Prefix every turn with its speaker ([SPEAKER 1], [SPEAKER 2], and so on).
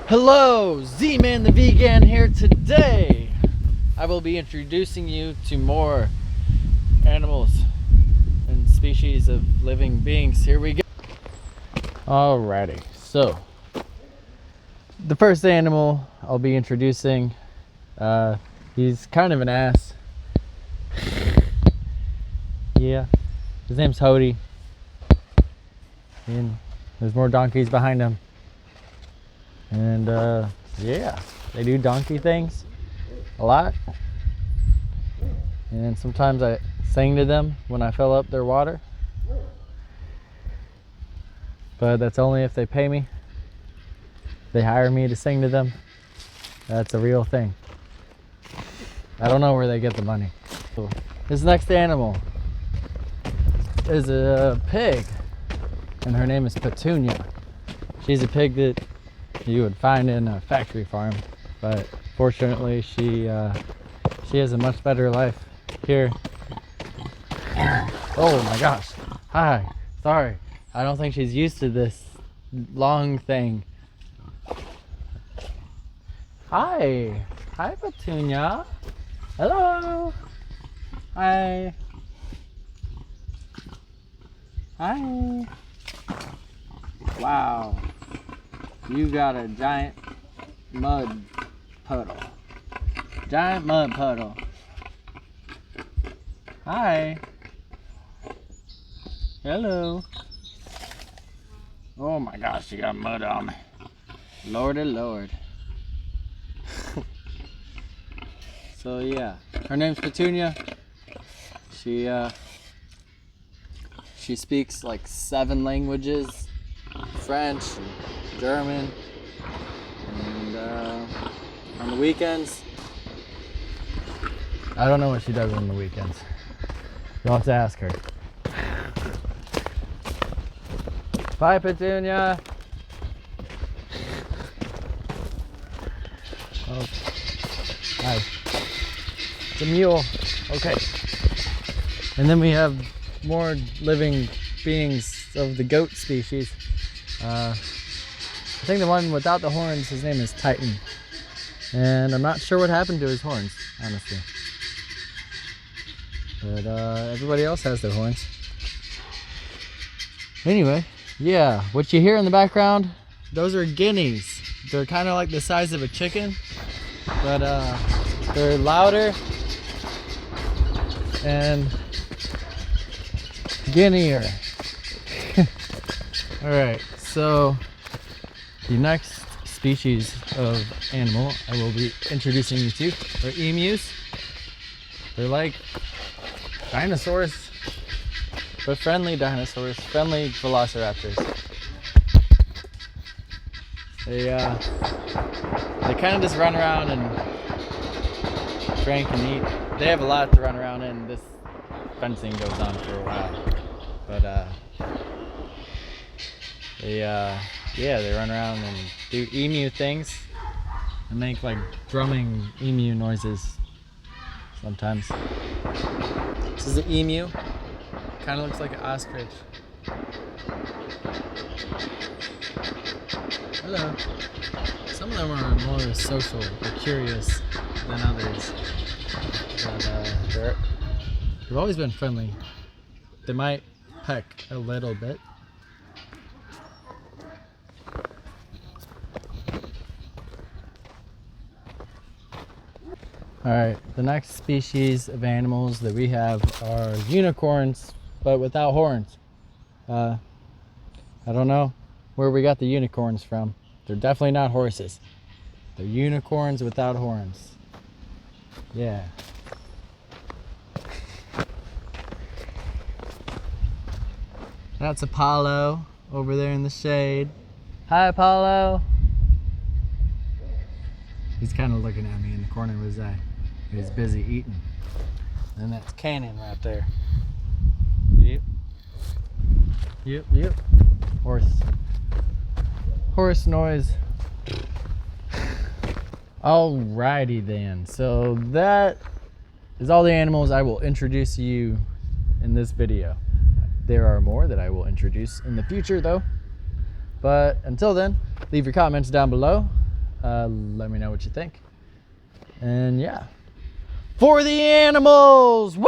[SPEAKER 1] Hello, ZmanTheVegan here. Today I will be introducing you to more animals and species of living beings. Here we go. Alrighty, so the first animal I'll be introducing, he's kind of an ass. Yeah, his name's Hody, and there's more donkeys behind him. And yeah, they do donkey things a lot, and sometimes I sing to them when I fill up their water, but that's only if they pay me. They hire me to sing to them. That's a real thing. I don't know where they get the money. So, this next animal is a pig, and her name is Petunia. She's a pig that you would find in a factory farm, but fortunately she has a much better life here. Oh my gosh, hi, sorry, I don't think she's used to this long thing. Hi Petunia, hello, hi, wow. You got a giant mud puddle. Giant mud puddle. Hi. Hello. Oh my gosh, you got mud on me. Lordy Lord. So yeah, her name's Petunia. She speaks like 7 languages. French, and German, and on the weekends, I don't know what she does on the weekends. You'll have to ask her. Bye, Petunia. Oh, hi. It's a mule. Okay. And then we have more living beings of the goat species. I think the one without the horns, his name is Titan, and I'm not sure what happened to his horns, honestly, but everybody else has their horns. Anyway, yeah, what you hear in the background, those are guineas. They're kind of like the size of a chicken, but they're louder and guinea-er. Alright, so the next species of animal I will be introducing you to are emus. They're like dinosaurs, but friendly dinosaurs, friendly velociraptors. They kind of just run around and drink and eat. They have a lot to run around in. This fencing goes on for a while, but they run around and do emu things and make like drumming emu noises sometimes. This is an emu. Kind of looks like an ostrich. Hello. Some of them are more social or curious than others, but they've always been friendly. They might peck a little bit. Alright, the next species of animals that we have are unicorns, but without horns. I don't know where we got the unicorns from. They're definitely not horses. They're unicorns without horns. Yeah. That's Apollo over there in the shade. Hi, Apollo. He's kind of looking at me in the corner of his eye. He's busy eating. And that's Cannon right there. Yep. Yep. Horse noise. Alrighty then. So that is all the animals I will introduce you in this video. There are more that I will introduce in the future though. But until then, leave your comments down below. Let me know what you think. And yeah, for the animals, woo!